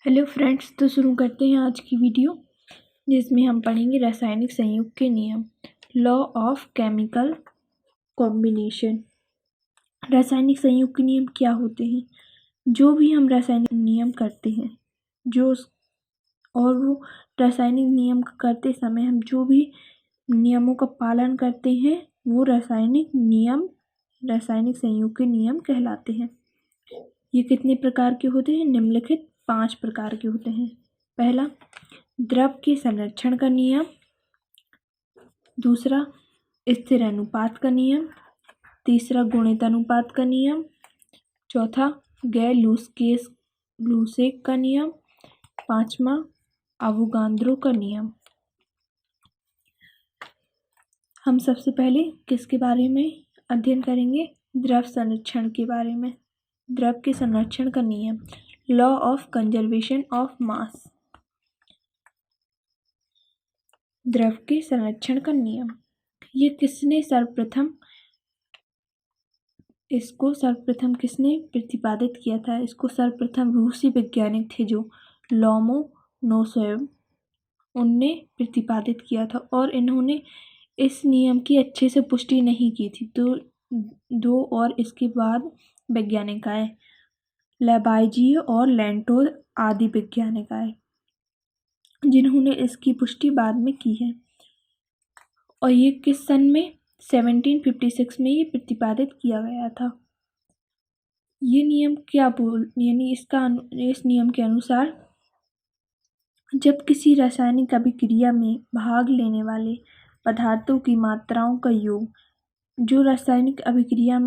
Hello friends, तो शुरू करते हैं आज की वीडियो, जिसमें हम पढ़ेंगे रासायनिक संयुग के नियम। Law of chemical combination. रासायनिक संयुग के नियम क्या होते हैं? जो भी हम रासायनिक नियम करते हैं, वो रासायनिक नियम करते समय हम जो भी नियमों का पालन करते हैं, वो रासायनिक संयुग के नियम कहलाते हैं। ये कितने प्रकार के होते हैं? निम्नलिखित 5 प्रकार के होते हैं। पहला, द्रव के संरक्षण का नियम। दूसरा, स्थिर अनुपात का नियम। तीसरा, गुणित अनुपात का नियम। चौथा, गैर लूसेक का नियम। पांचवा, अवोगाद्रो का नियम। हम सबसे पहले किसके बारे में अध्ययन करेंगे? द्रव संरक्षण के बारे में। द्रव के संरक्षण का नियम, law of conservation of mass. द्रव के संरक्षण का नियम, ये इसको सर्वप्रथम किसने प्रतिपादित किया था? इसको सर्वप्रथम रूसी वैज्ञानिक थे जो लोमोनोसोव, उनने प्रतिपादित किया था। और इन्होंने इस नियम की अच्छे से पुष्टि नहीं की थी, तो दो और इसके बाद वैज्ञानिक आए, लैबाइजिए और लेंटोल आदि वैज्ञानिक आए, जिन्होंने इसकी पुष्टि बाद में की है। और ये किस सन में? 1756 में ये प्रतिपादित किया गया था। ये नियम इस नियम के अनुसार जब किसी रासायनिक अभिक्रिया में भाग लेने वाले पदार्थों की मात्राओं का योग, जो रासायनिक अभिक्रिया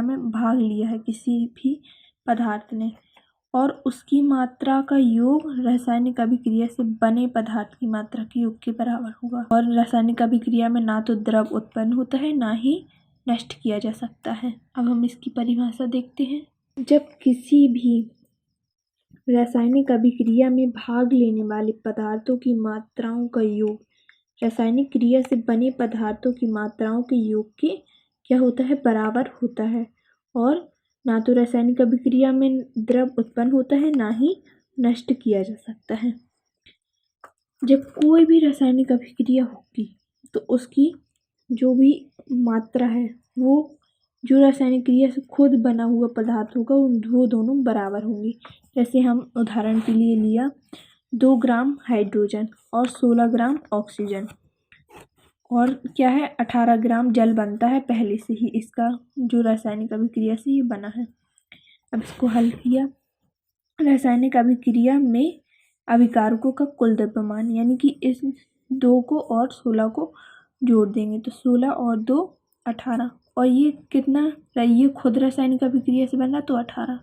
में भाग लिया है किसी भी पदार्थ ने, और उसकी मात्रा का योग रासायनिक अभिक्रिया से बने पदार्थ की मात्रा के योग के बराबर होगा। और रासायनिक अभिक्रिया में ना तो द्रव उत्पन्न होता है, ना ही नष्ट किया जा सकता है। अब हम इसकी परिभाषा देखते हैं। जब किसी भी रासायनिक अभिक्रिया में भाग लेने वाले पदार्थों की मात्राओं का योग रासायनिक क्रिया से बने पदार्थों की मात्राओं के योग के क्या होता है? बराबर होता है। और ना तो रासायनिक अभिक्रिया में द्रव उत्पन्न होता है, ना ही नष्ट किया जा सकता है। जब कोई भी रासायनिक अभिक्रिया होगी तो उसकी जो भी मात्रा है, वो जो रासायनिक क्रिया से खुद बना हुआ पदार्थ होगा, वो दोनों बराबर होंगे। जैसे हम उदाहरण के लिए लिया 2 ग्राम हाइड्रोजन और 16 ग्राम ऑक्सीजन, और क्या है, 18 ग्राम जल बनता है पहले से ही, इसका जो रासायनिक अभिक्रिया से ये बना है। अब इसको हल किया। रासायनिक अभिक्रिया में अभिकारकों का कुल द्रव्यमान, यानी कि इस 2 को और 16 को जोड़ देंगे तो 16 और 2 18, और ये कितना, ये खुद रासायनिक अभिक्रिया से बना तो 18,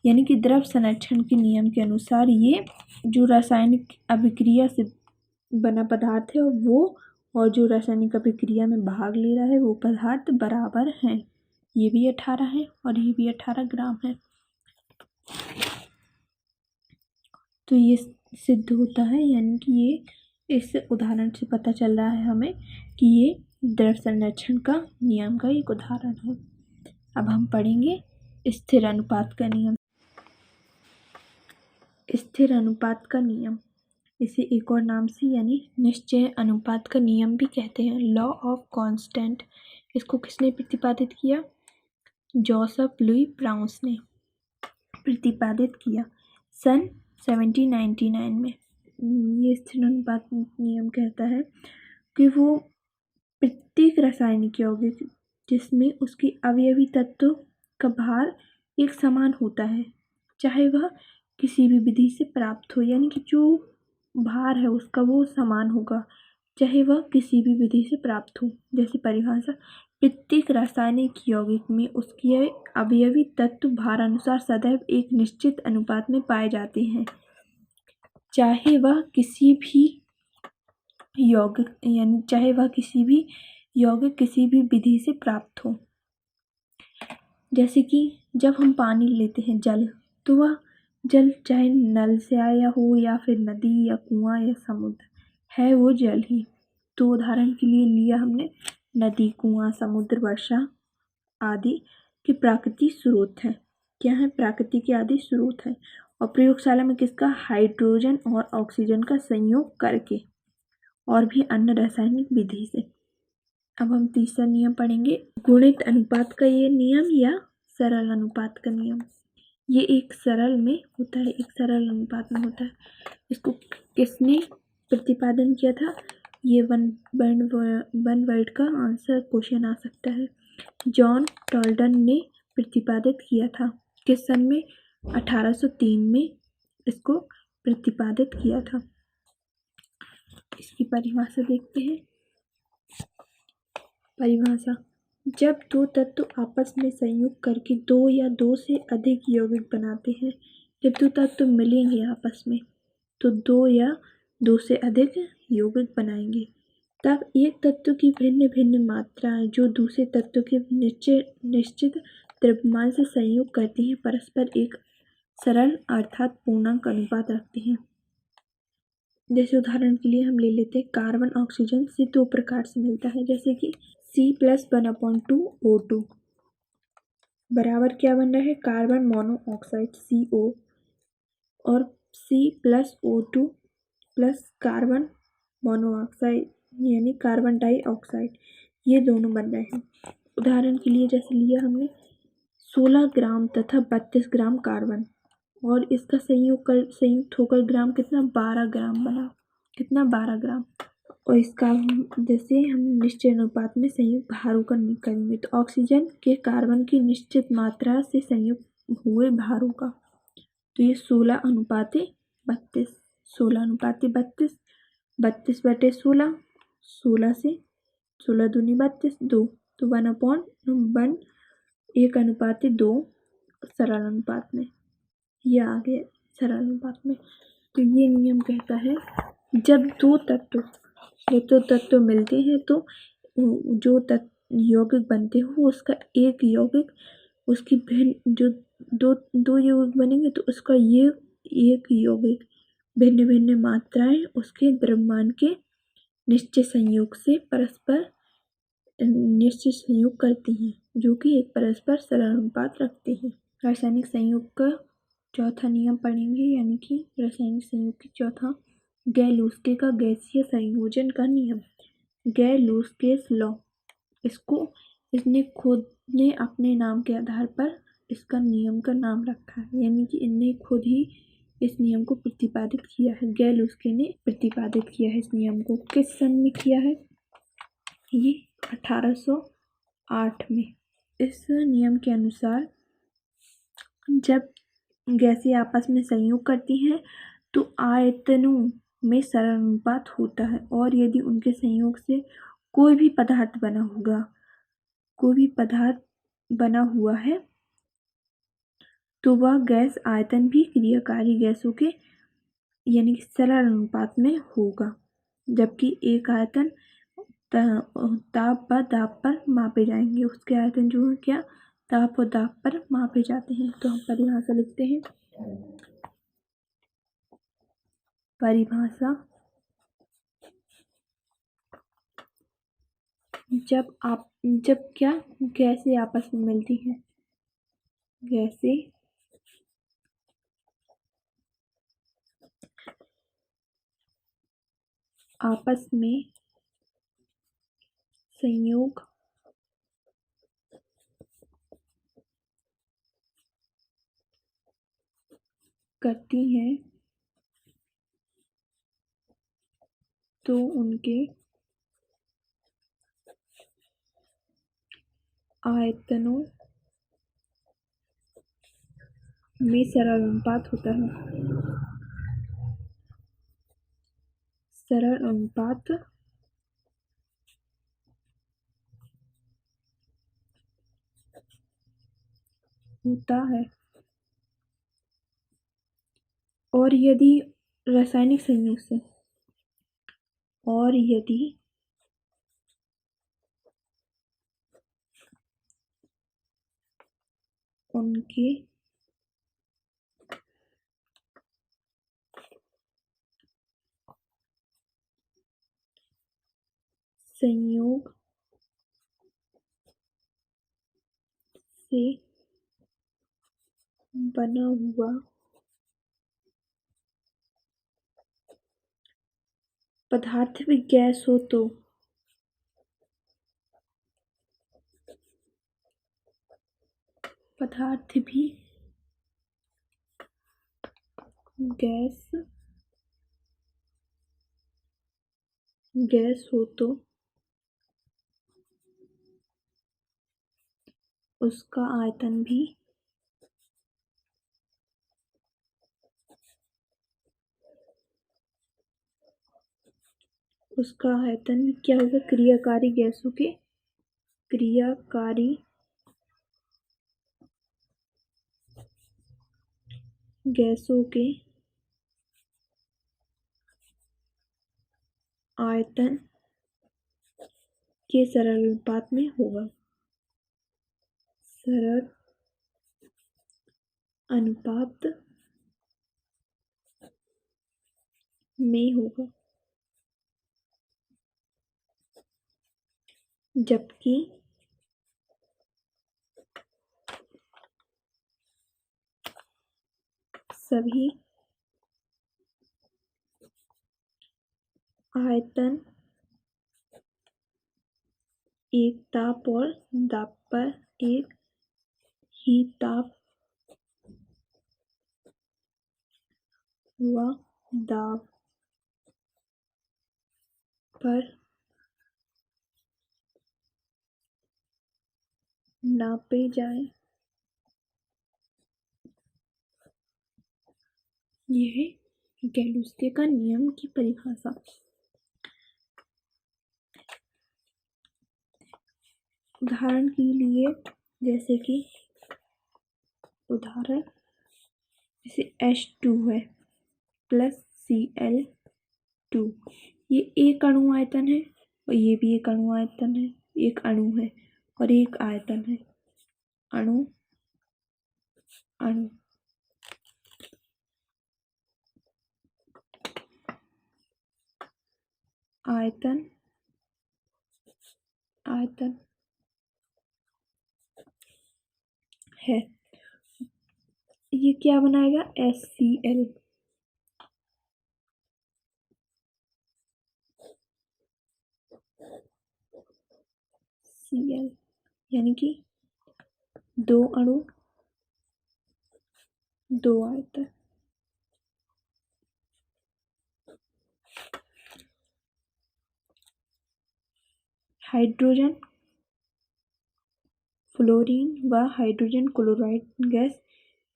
यानी कि द्रव संरक्षण के नियम के अनुसार ये जो रासायनिक अभिक्रिया से बना पदार्थ है वो, और जो रासायनिक अभिक्रिया में भाग ले रहा है वो पदार्थ बराबर हैं। ये भी 18 है और ये भी 18 ग्राम है। तो ये सिद्ध होता है, यानी कि ये इस उदाहरण से पता चल रहा है हमें कि ये द्रव संरक्षण का नियम का एक उदाहरण है। अब हम पढ़ेंगे स्थिर अनुपात का नियम। स्थिर अनुपात का नियम, इसे एक और नाम से यानी निश्चय अनुपात का नियम भी कहते हैं। लॉ ऑफ कांस्टेंट, इसको किसने प्रतिपादित किया? जोसेफ लुई प्राउंस ने प्रतिपादित किया सन 1799 में। ये स्थिर अनुपात नियम कहता है कि वो प्रत्येक रासायनिक यौगिक जिसमें उसके अवयवी तत्व का भार एक समान होता है, चाहे वह किसी भी विधि से प्राप्त हो, यानी कि जो भार है उसका वो समान होगा, चाहे वह किसी भी विधि से प्राप्त हो। जैसे परिभाषा, प्रत्येक रासायनिक यौगिक में उसके अवयवी तत्व भार अनुसार सदैव एक निश्चित अनुपात में पाए जाते हैं, चाहे वह किसी भी यौगिक किसी भी विधि से प्राप्त हो। जैसे कि जब हम पानी लेते हैं, जल, तो वह जल चाहे नल से आया हो या फिर नदी या कुआं या समुद्र, है वो जल ही। तो उदाहरण के लिए लिया हमने नदी, कुआं, समुद्र, वर्षा आदि के प्राकृतिक स्रोत हैं। क्या है, प्राकृतिक के आदि स्रोत है। और प्रयोगशाला में किसका, हाइड्रोजन और ऑक्सीजन का संयोग करके और भी अन्य रासायनिक विधि से। अब हम तीसरा नियम पढ़ेंगे, गुणित अनुपात का ये नियम या सरल अनुपात का नियम। ये एक सरल में होता है, एक सरल अनुपात में होता है। इसको किसने प्रतिपादन किया था, ये वन वर्ड का आंसर क्वेश्चन आ सकता है। जॉन टॉल्डन ने प्रतिपादित किया था, किस सन में, 1803 में इसको प्रतिपादित किया था। इसकी परिभाषा देखते हैं। परिभाषा, जब दो तत्व आपस में संयुक्त करके दो या दो से अधिक यौगिक बनाते हैं। जब दो तत्व मिलेंगे आपस में तो दो या दो से अधिक यौगिक बनाएंगे। तब एक तत्व की भिन्न भिन्न मात्राएं जो दूसरे तत्व के निश्चित द्रव्यमान से संयोग करती हैं परस्पर एक सरल अर्थात पूर्णांक अनुपात रखते हैं। जैसे उदाहरण के लिए हम ले लेते हैं, कार्बन ऑक्सीजन से दो प्रकार से मिलता है, जैसे कि C+1/2O2 बराबर क्या बन रहा है, कार्बन मोनोऑक्साइड CO और C+O2 प्लस कार्बन मोनोऑक्साइड यानी कार्बन डाइऑक्साइड, ये दोनों बन रहे हैं। उदाहरण के लिए जैसे लिया हमने 16 ग्राम तथा 32 ग्राम कार्बन और इसका संयुक्त होकर ग्राम कितना, 12 ग्राम बना, कितना, 12 ग्राम। और इसका जैसे हम निश्चित अनुपात में संयुक्त भारों का करेंगे तो ऑक्सीजन के कार्बन की निश्चित मात्रा से संयुक्त हुए भारों का, तो ये 16:32, 16:32, 32/16, 16 से 16 दूनी 32, 2, तो 1/1, 1:2 सरल अनुपात में, ये आ गया सरल अनुपात में। तो ये नियम कहता है जब दो तत्व मिलते हैं तो जो यौगिक बनते हो उसका एक यौगिक उसकी भिन्न जो दो यौगिक बनेंगे तो उसका ये एक यौगिक भिन्न भिन्न मात्राएं उसके द्रव्यमान के निश्चित संयोग से परस्पर निश्चित संयोग करती हैं जो कि एक परस्पर सरल अनुपात रखते हैं। रासायनिक संयोग का चौथा नियम पढ़ेंगे, यानी कि रासायनिक संयोग की चौथा, गैर-लुस्के का गैसीय संयोजन का नियम, गैर-लुस्केस लॉ। इसने खुद ने अपने नाम के आधार पर इसका नियम का नाम रखा है, यानी कि इनने खुद ही इस नियम को प्रतिपादित किया है। गैर-लुस्के ने प्रतिपादित किया है इस नियम को। किस सन में किया है, ये 1808 में। इस नियम के अनुसार जब गैसें आपस में संयोग करती हैं तो आयतनों में सरल अनुपात होता है और यदि उनके संयोग से कोई भी पदार्थ बना हुआ है तो वह गैस आयतन भी क्रियाकारी गैसों के यानी कि सरल अनुपात में होगा, जबकि एक आयतन ताप व दाब पर मापे जाएंगे। उसके आयतन जो है क्या, ताप और दाब पर मापे जाते हैं। तो हम परिभाषा लिखते हैं। परिभाषा, जब क्या गैसें आपस में मिलती हैं, गैसें आपस में संयोग करती हैं तो उनके आयतनों में सरल अनुपात होता है। सरल अनुपात होता है और यदि रासायनिक संयोग से और यदि उनके संयोग से बना हुआ पदार्थ भी गैस हो तो पदार्थ भी गैस हो तो उसका आयतन भी क्या होगा? क्रियाकारी गैसों के आयतन के सरल अनुपात में होगा। सरल अनुपात में होगा, जबकि सभी आयतन एक ताप और दाब पर एक ही ताप व दाब पर नापे जाएं। यह है गैलोस्के का नियम की परिभाषा। उदाहरण के लिए जैसे H2 है प्लस Cl2, ये एक अणु आयतन है और ये भी एक अणु आयतन है, एक अणु है और एक आयतन है। अणु आयतन है, ये क्या बनाएगा? HCl। यानी कि दो अणु दो आयतन। हाइड्रोजन फ्लोरीन व हाइड्रोजन क्लोराइड गैस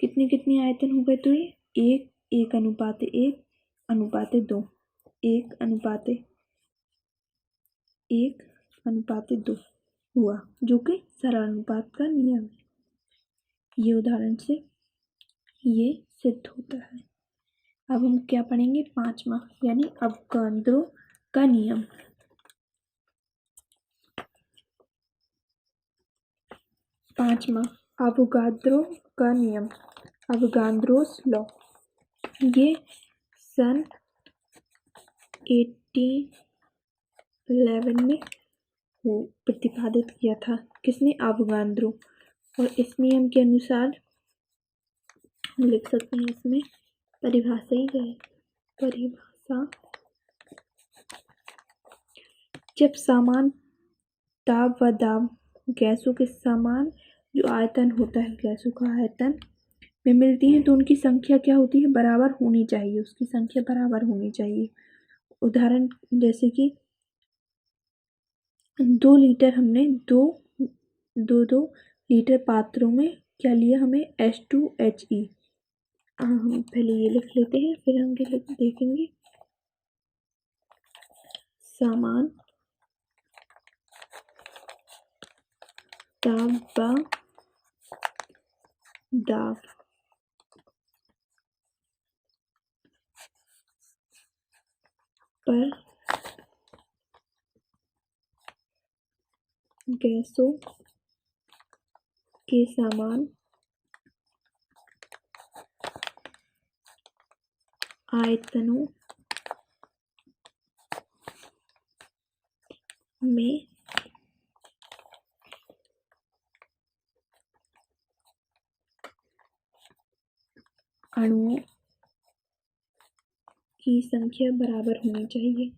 कितनी आयतन हो गए? तो ये एक अनुपात 2 1:2 हुआ, जो कि सरल अनुपात का नियम है। ये उदाहरण से ये सिद्ध होता है। अब हम क्या पढ़ेंगे? 5वां, यानी अवगाद्रो का नियम। अवगाद्रोस लॉ। ये सन 1811 में प्रतिपादित किया था। किसने? अवगाद्रो। और इस नियम के अनुसार हम लिख सकते हैं, इसमें परिभाषा ही है। जब समान ताप व दाब गैसों के समान जो आयतन होता है, गैसों का आयतन में मिलती हैं, तो उनकी संख्या क्या होती है? बराबर होनी चाहिए। उसकी संख्या बराबर होनी चाहिए। उदाहरण जैसे कि 2 लीटर हमने दो लीटर पात्रों में क्या लिया? हमें H2HE। हम पहले ये लिख लेते हैं, फिर हम देखेंगे। समान ताप व दाब पर गैसों के समान आयतनों में अणुओं की संख्या बराबर होनी चाहिए।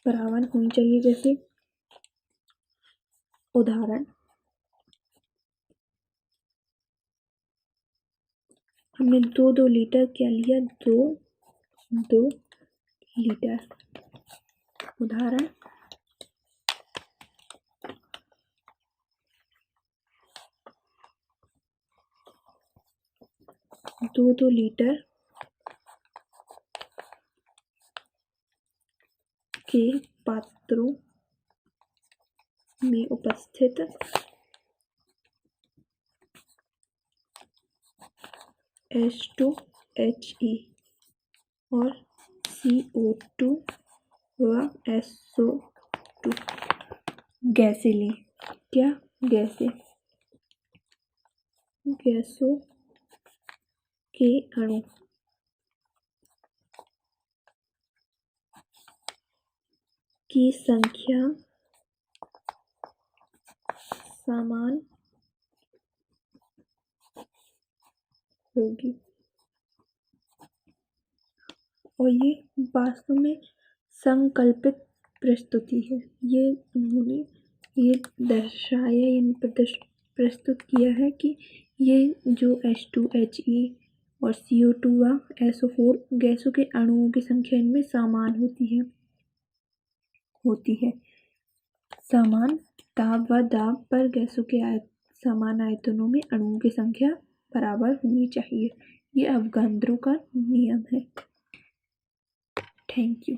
बराबर होनी चाहिए, जैसे उदाहरण हमने 2 लीटर क्या लिया, 2 लीटर। उदाहरण 2 लीटर के पात्रों में उपस्थित H2HE और CO2 व SO2 गैसें ली। क्या गैसें? गैसों के अणु की संख्या समान होगी। और ये वास्तव में संकल्पित प्रस्तुति है। ये उन्होंने ये दर्शाया, प्रस्तुत किया है कि ये जो H2HE और CO2 व SO4 गैसों के अणुओं की संख्या इनमें समान होती है। समान ताप व दाब पर गैसों के समान आयतनों में अणुओं की संख्या बराबर होनी चाहिए। ये अवोगाद्रो का नियम है। Thank you.